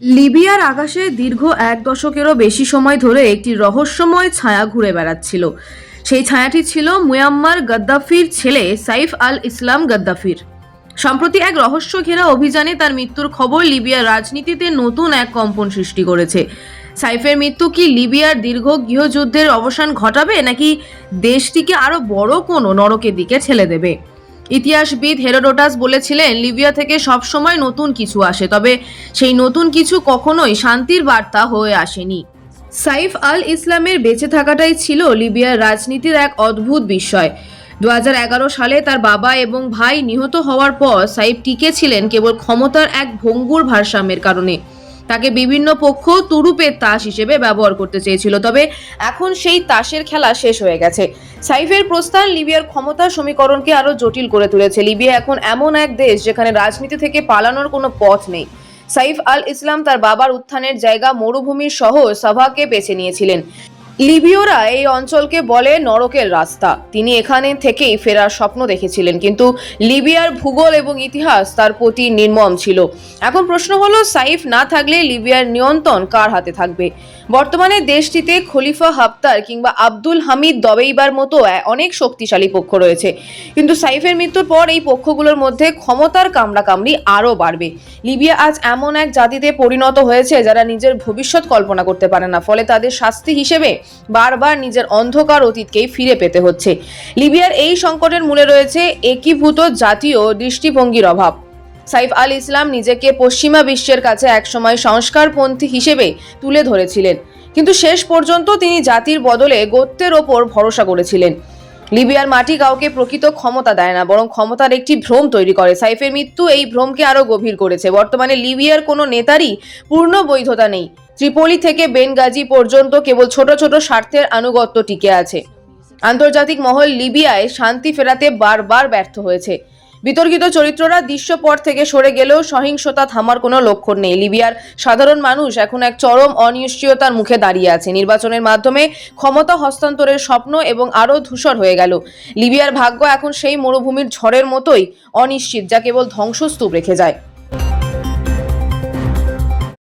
লিবিয়ার আকাশে দীর্ঘ ১ দশকেরও বেশি সময় ধরে একটি রহস্যময় ছায়া ঘুরে বেড়াচ্ছিল। সেই ছায়াটি ছিল মুয়াম্মার গাদ্দাফির ছেলে সাইফ আল ইসলাম গাদ্দাফির। সম্প্রতি এক রহস্য ঘেরা অভিযানে তার মৃত্যুর খবর লিবিয়ার রাজনীতিতে নতুন এক কম্পন সৃষ্টি করেছে। সাইফের মৃত্যু কি লিবিয়ার দীর্ঘ গৃহযুদ্ধের অবসান ঘটাবে, নাকি দেশটিকে আরো বড় কোনো নরকের দিকে ঠেলে দেবে? ইতিহাসবিদ হেরোডোটাস বলেছিলেন, লিবিয়া থেকে সবসময় নতুন কিছু আসে, তবে সেই নতুন কিছু কখনোই শান্তির বার্তা হয়ে আসেনি। সাইফ আল ইসলামের বেঁচে থাকাটাই ছিল লিবিয়ার রাজনীতির এক অদ্ভুত বিষয়। ২০১১ সালে তার বাবা এবং ভাই নিহত হওয়ার পর সাইফ টিকে ছিলেন কেবল ক্ষমতার এক ভঙ্গুর ভারসাম্যের কারণে। তাকে বিভিন্ন পক্ষ তুরুপের তাস হিসেবে ব্যবহার করতে চেয়েছিল, তবে এখন সেই তাসের খেলা শেষ হয়ে গেছে। সাইফের প্রস্থান লিবিয়ার ক্ষমতার সমীকরণকে আরো জটিল করে তুলেছে। লিবিয়া এখন এমন এক দেশ যেখানে রাজনীতি থেকে পালানোর কোনো পথ নেই। সাইফ আল ইসলাম তার বাবার উত্থানের জায়গা মরুভূমির শহর সাভাকে বেছে নিয়েছিলেন। লিবীয়রা এই অঞ্চলকে বলে নরকের রাস্তা। তিনি এখানে থেকেই ফেরার স্বপ্ন দেখেছিলেন, কিন্তু লিবিয়ার ভূগোল এবং ইতিহাস তার প্রতি নির্মম ছিল। এখন প্রশ্ন হলো, সাইফ না থাকলে লিবিয়ার নিয়ন্ত্রণ কার হাতে থাকবে? বর্তমানে দেশটিতে খলিফা হাফতার কিংবা আব্দুল হামিদ দবেইবার মতো অনেক শক্তিশালী পক্ষ রয়েছে, কিন্তু সাইফের মৃত্যুর পর এই পক্ষগুলোর মধ্যে ক্ষমতার কামড়াকামড়ি আরও বাড়বে। লিবিয়া আজ এমন এক জাতিতে পরিণত হয়েছে যারা নিজের ভবিষ্যৎ কল্পনা করতে পারে না, ফলে তাদের শাস্তি হিসেবে বারবার নিজের অন্ধকার অতীতকেই ফিরে পেতে হচ্ছে। লিবিয়ার এই সংকটের মূলে রয়েছে একীভূত জাতীয় দৃষ্টিভঙ্গির অভাব। সাইফ আল ইসলাম নিজেকে পশ্চিমা বিশ্বের কাছে একসময় সংস্কারপন্থী হিসেবে তুলে ধরেছিলেন, কিন্তু শেষ পর্যন্ত তিনি জাতির বদলে গোত্রের ওপর ভরসা করেছিলেন। লিবিয়ার মাটি কাউকে প্রকৃত ক্ষমতা দেয় না, বরং ক্ষমতার একটি ভ্রম তৈরি করে। সাইফের মৃত্যু এই ভ্রমকে আরো গভীর করেছে। বর্তমানে লিবিয়ার কোনো নেতারই পূর্ণ বৈধতা নেই। ত্রিপোলি থেকে বেনগাজি পর্যন্ত কেবল ছোট ছোট স্বার্থের আনুগত্য টিকে আছে। আন্তর্জাতিক মহল লিবিয়ায় শান্তি ফেরাতে বারবার ব্যর্থ হয়েছে। বিতর্কিত চরিত্ররা দৃশ্যপট থেকে সরে গেলেও সহিংসতা থামার কোনো লক্ষণ নেই। লিবিয়ার সাধারণ মানুষ এখন এক চরম অনিশ্চয়তার মুখে দাঁড়িয়ে আছে। নির্বাচনের মাধ্যমে ক্ষমতা হস্তান্তরের স্বপ্ন এবং আরও ধূসর হয়ে গেল। লিবিয়ার ভাগ্য এখন সেই মরুভূমির ঝড়ের মতোই অনিশ্চিত, যা কেবল ধ্বংসস্তূপ রেখে যায়।